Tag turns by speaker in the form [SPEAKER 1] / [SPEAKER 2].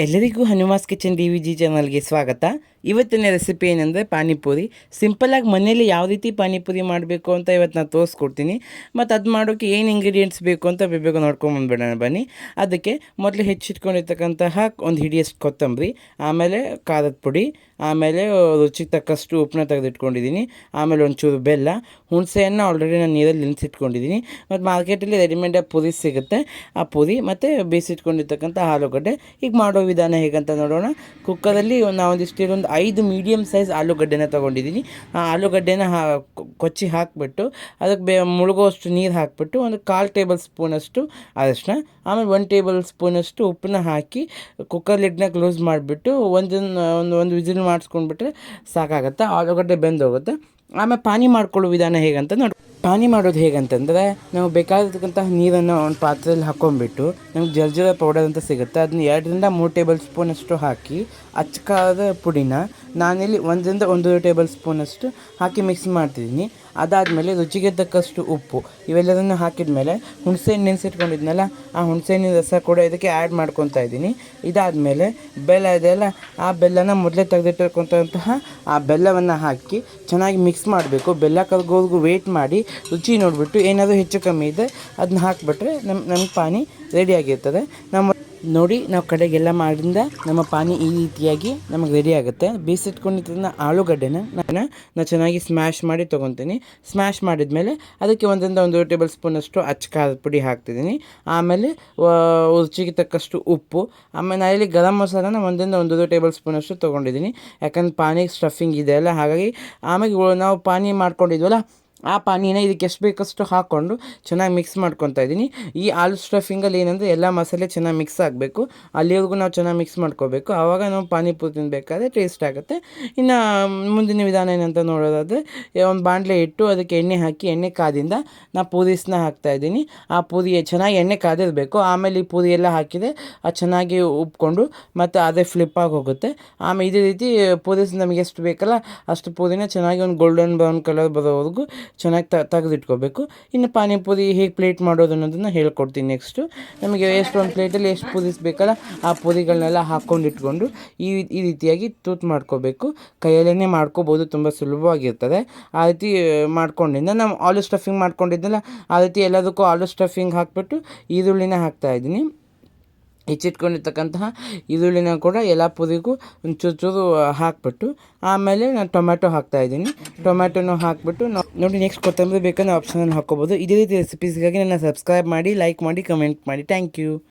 [SPEAKER 1] ಎಲ್ಲರಿಗೂ ಹನುಮಾಸ್ kitchen DVG ಚಾನಲ್ಗೆ ಸ್ವಾಗತ. ಇವತ್ತಿನ ರೆಸಿಪಿ ಏನಂದರೆ ಪಾನಿಪುರಿ. ಸಿಂಪಲಾಗಿ ಮನೇಲಿ ಯಾವ ರೀತಿ ಪಾನಿಪುರಿ ಮಾಡಬೇಕು ಅಂತ ಇವತ್ತು ನಾನು ತೋರಿಸ್ಕೊಡ್ತೀನಿ. ಮತ್ತು ಅದು ಮಾಡೋಕ್ಕೆ ಏನು ಇಂಗ್ರೀಡಿಯೆಂಟ್ಸ್ ಬೇಕು ಅಂತ ಬೇಗ ನೋಡ್ಕೊಂಬಂದ್ಬಿಡೋಣ ಬನ್ನಿ. ಅದಕ್ಕೆ ಮೊದಲು ಹೆಚ್ಚಿಟ್ಕೊಂಡಿರ್ತಕ್ಕಂತಹ ಒಂದು ಹಿಡಿಯಷ್ಟು ಕೊತ್ತಂಬರಿ, ಆಮೇಲೆ ಖಾರದ ಪುಡಿ, ಆಮೇಲೆ ರುಚಿಗೆ ತಕ್ಕಷ್ಟು ಉಪ್ಪನ್ನ ತೆಗೆದಿಟ್ಕೊಂಡಿದ್ದೀನಿ, ಆಮೇಲೆ ಒಂಚೂರು ಬೆಲ್ಲ, ಹುಣಸೆಯನ್ನು ಆಲ್ರೆಡಿ ನಾನು ನೀರಲ್ಲಿ ನೆನೆಸಿಟ್ಕೊಂಡಿದ್ದೀನಿ. ಮತ್ತು ಮಾರ್ಕೆಟಲ್ಲಿ ರೆಡಿಮೇಡ್ ಪುರಿ ಸಿಗುತ್ತೆ, ಆ ಪುರಿ ಮತ್ತು ಬೇಯಿಸಿಟ್ಕೊಂಡಿರ್ತಕ್ಕಂಥ ಆಲೂಗಡ್ಡೆ. ಈಗ ಮಾಡೋ ವಿಧಾನ ಹೇಗಂತ ನೋಡೋಣ. ಕುಕ್ಕರಲ್ಲಿ ನಾವೊಂದಿಷ್ಟು 5 ಮೀಡಿಯಮ್ ಸೈಜ್ ಆಲೂಗಡ್ಡೆನ ತೊಗೊಂಡಿದ್ದೀನಿ. ಆ ಆಲೂಗಡ್ಡೆನ ಕೊಚ್ಚಿ ಹಾಕಿಬಿಟ್ಟು ಅದಕ್ಕೆ ಮುಳುಗೋಷ್ಟು ನೀರು ಹಾಕಿಬಿಟ್ಟು ಒಂದು 1/4 ಟೇಬಲ್ ಸ್ಪೂನಷ್ಟು ಅರಿಶಿನ, ಆಮೇಲೆ 1 ಟೇಬಲ್ ಸ್ಪೂನಷ್ಟು ಉಪ್ಪನ್ನ ಹಾಕಿ ಕುಕ್ಕರ್ ಲಿಡ್ನ ಕ್ಲೋಸ್ ಮಾಡಿಬಿಟ್ಟು ಒಂದು ವಿಸಿಲ್ ಮಾಡಿಸ್ಕೊಂಡ್ಬಿಟ್ರೆ ಸಾಕಾಗುತ್ತೆ. ಆಲೂಗಡ್ಡೆ ಬೆಂದೋಗುತ್ತೆ. ಆಮೇಲೆ ಪಾನಿ ಮಾಡ್ಕೊಳ್ಳೋ ವಿಧಾನ ಹೇಗಂತ ನೋಡಿ. ಪಾನಿ ಮಾಡೋದು ಹೇಗಂತಂದರೆ, ನಾವು ಬೇಕಾಗಿರ್ತಕ್ಕಂತಹ ನೀರನ್ನು ಒಂದು ಪಾತ್ರೆಯಲ್ಲಿ ಹಾಕ್ಕೊಂಡ್ಬಿಟ್ಟು ನಮ್ಗೆ ಜರ್ಜರ ಪೌಡರ್ ಅಂತ ಸಿಗುತ್ತೆ, ಅದನ್ನ 2ರಿಂದ 3 ಟೇಬಲ್ ಸ್ಪೂನಷ್ಟು ಹಾಕಿ ಅಚ್ಚಕಾದ ಪುಡಿನ ನಾನಿಲ್ಲಿ 1ರಿಂದ 1.5 ಟೇಬಲ್ ಸ್ಪೂನಷ್ಟು ಹಾಕಿ ಮಿಕ್ಸ್ ಮಾಡ್ತಿದ್ದೀನಿ. ಅದಾದಮೇಲೆ ರುಚಿಗೆ ತಕ್ಕಷ್ಟು ಉಪ್ಪು ಇವೆಲ್ಲದನ್ನು ಹಾಕಿದ ಮೇಲೆ ಹುಣಸೆಹಣ್ಣು ನೆನೆಸಿಟ್ಕೊಂಡಿದ್ನಲ್ಲ, ಆ ಹುಣಸೆಹಣ್ಣಿನ ರಸ ಕೂಡ ಇದಕ್ಕೆ ಆ್ಯಡ್ ಮಾಡ್ಕೊತಾ ಇದ್ದೀನಿ. ಇದಾದಮೇಲೆ ಬೆಲ್ಲ ಇದೆಯಲ್ಲ, ಆ ಬೆಲ್ಲನ ಮೊದಲೇ ತೆಗೆದಿಟ್ಟಿರ್ತಕ್ಕಂತಹ ಆ ಬೆಲ್ಲವನ್ನು ಹಾಕಿ ಚೆನ್ನಾಗಿ ಮಿಕ್ಸ್ ಮಾಡಬೇಕು. ಬೆಲ್ಲ ಕರಗೋವರೆಗೂ ವೇಟ್ ಮಾಡಿ ರುಚಿ ನೋಡಿಬಿಟ್ಟು ಏನಾದರೂ ಹೆಚ್ಚು ಕಮ್ಮಿ ಇದೆ ಅದನ್ನ ಹಾಕಿಬಿಟ್ರೆ ನಮಗೆ ಪಾನಿ ರೆಡಿಯಾಗಿರ್ತದೆ. ನೋಡಿ, ನಾವು ಕಡೆಗೆಲ್ಲ ಮಾಡಿಂದ ನಮ್ಮ ಪಾನಿ ಈ ರೀತಿಯಾಗಿ ನಮಗೆ ರೆಡಿ ಆಗುತ್ತೆ. ಬೇಯಿಸಿಟ್ಕೊಂಡಿದ್ದನ್ನ ಆಲೂಗಡ್ಡೆನ ನಾನು ಚೆನ್ನಾಗಿ ಸ್ಮ್ಯಾಶ್ ಮಾಡಿ ತೊಗೊತೀನಿ. ಸ್ಮ್ಯಾಶ್ ಮಾಡಿದ್ಮೇಲೆ ಅದಕ್ಕೆ 1ರಿಂದ 1.5 ಟೇಬಲ್ ಸ್ಪೂನಷ್ಟು ಖಾರದ ಪುಡಿ ಹಾಕ್ತಿದ್ದೀನಿ. ಆಮೇಲೆ ರುಚಿಗೆ ತಕ್ಕಷ್ಟು ಉಪ್ಪು, ಆಮೇಲೆ ನಾನಿಲ್ಲಿ ಗರಂ ಮಸಾಲಾನ 1ರಿಂದ 1.5 ಟೇಬಲ್ ಸ್ಪೂನಷ್ಟು ತೊಗೊಂಡಿದ್ದೀನಿ. ಯಾಕಂದ್ರೆ ಪಾನಿಗೆ ಸ್ಟಫಿಂಗ್ ಇದೆ ಅಲ್ಲ, ಹಾಗಾಗಿ ಆಮೇಲೆ ನಾವು ಪಾನಿ ಮಾಡ್ಕೊಂಡಿದ್ವಲ್ಲ, ಆ ಪಾನಿನ ಇದಕ್ಕೆ ಎಷ್ಟು ಬೇಕಷ್ಟು ಹಾಕ್ಕೊಂಡು ಚೆನ್ನಾಗಿ ಮಿಕ್ಸ್ ಮಾಡ್ಕೊತಾ ಇದ್ದೀನಿ. ಈ ಆಲೂ ಸ್ಟಫಿಂಗಲ್ಲಿ ಏನಂದರೆ ಎಲ್ಲ ಮಸಾಲೆ ಚೆನ್ನಾಗಿ ಮಿಕ್ಸ್ ಆಗಬೇಕು, ಅಲ್ಲಿವರೆಗೂ ನಾವು ಚೆನ್ನಾಗಿ ಮಿಕ್ಸ್ ಮಾಡ್ಕೋಬೇಕು. ಆವಾಗ ನಾವು ಪಾನಿಪುರಿ ತಿನ್ನಬೇಕಾದ್ರೆ ಟೇಸ್ಟ್ ಆಗುತ್ತೆ. ಇನ್ನು ಮುಂದಿನ ವಿಧಾನ ಏನಂತ ನೋಡೋದಾದರೆ, ಒಂದು ಬಾಣಲೆ ಇಟ್ಟು ಅದಕ್ಕೆ ಎಣ್ಣೆ ಹಾಕಿ ಎಣ್ಣೆ ಕಾದಿಂದ ನಾನು ಪೂರಿಸನ್ನ ಹಾಕ್ತಾಯಿದ್ದೀನಿ. ಆ ಪೂರಿ ಚೆನ್ನಾಗಿ ಎಣ್ಣೆ ಕಾದಿರಬೇಕು. ಆಮೇಲೆ ಈ ಪೂರಿ ಎಲ್ಲ ಹಾಕಿದೆ ಅದು ಚೆನ್ನಾಗಿ ಉಪ್ಕೊಂಡು ಮತ್ತು ಅದೇ ಫ್ಲಿಪ್ಪಾಗಿ ಹೋಗುತ್ತೆ. ಆಮೇಲೆ ಇದೇ ರೀತಿ ಪೂರಿಸ್ ನಮಗೆ ಎಷ್ಟು ಬೇಕಲ್ಲ ಅಷ್ಟು ಪೂರಿನ ಚೆನ್ನಾಗಿ ಒಂದು ಗೋಲ್ಡನ್ ಬ್ರೌನ್ ಕಲರ್ ಬರೋವರೆಗೂ ಚೆನ್ನಾಗಿ ತೆಗೆದಿಟ್ಕೋಬೇಕು. ಇನ್ನು ಪಾನಿಪುರಿ ಹೇಗೆ ಪ್ಲೇಟ್ ಮಾಡೋದು ಅನ್ನೋದನ್ನು ಹೇಳ್ಕೊಡ್ತೀನಿ. ನೆಕ್ಸ್ಟು ನಮಗೆ ಒಂದು ಪ್ಲೇಟಲ್ಲಿ ಎಷ್ಟು ಪೂರೀಸ್ ಬೇಕಲ್ಲ ಆ ಪೂರಿಗಳನ್ನೆಲ್ಲ ಹಾಕ್ಕೊಂಡಿಟ್ಕೊಂಡು ಈ ರೀತಿಯಾಗಿ ತೂತು ಮಾಡ್ಕೋಬೇಕು. ಕೈಯಲ್ಲೇ ಮಾಡ್ಕೋಬೋದು, ತುಂಬ ಸುಲಭವಾಗಿರ್ತದೆ. ಆ ರೀತಿ ಮಾಡ್ಕೊಂಡಿದ್ದ ನಾವು ಆಲೂ ಸ್ಟಫಿಂಗ್ ಮಾಡ್ಕೊಂಡಿದ್ದಲ್ಲ, ಆ ರೀತಿ ಎಲ್ಲದಕ್ಕೂ ಆಲೂ ಸ್ಟಫಿಂಗ್ ಹಾಕಿಬಿಟ್ಟು ಈರುಳ್ಳಿನ ಹಾಕ್ತಾಯಿದ್ದೀನಿ. ಹೆಚ್ಚಿಟ್ಕೊಂಡಿರ್ತಕ್ಕಂತಹ ಈರುಳ್ಳಿನ ಕೂಡ ಎಲ್ಲ ಪುರಿಗೂ ಚೂರು ಹಾಕಿಬಿಟ್ಟು ಆಮೇಲೆ ನಾನು ಟೊಮ್ಯಾಟೊ ಹಾಕ್ತಾಯಿದ್ದೀನಿ. ಟೊಮ್ಯಾಟೊನೂ ಹಾಕಿಬಿಟ್ಟು ನೋಡಿ, ನೆಕ್ಸ್ಟ್ ಕೊತ್ತಂಬರಿ ಬೇಕಂದ್ರೆ ಆಪ್ಷನಲ್ಲಿ ಹಾಕ್ಕೋಬೋದು. ಇದೇ ರೀತಿ ರೆಸಿಪೀಸ್ಗಾಗಿ ನನ್ನ ಸಬ್ಸ್ಕ್ರೈಬ್ ಮಾಡಿ, ಲೈಕ್ ಮಾಡಿ, ಕಮೆಂಟ್ ಮಾಡಿ. Thank you.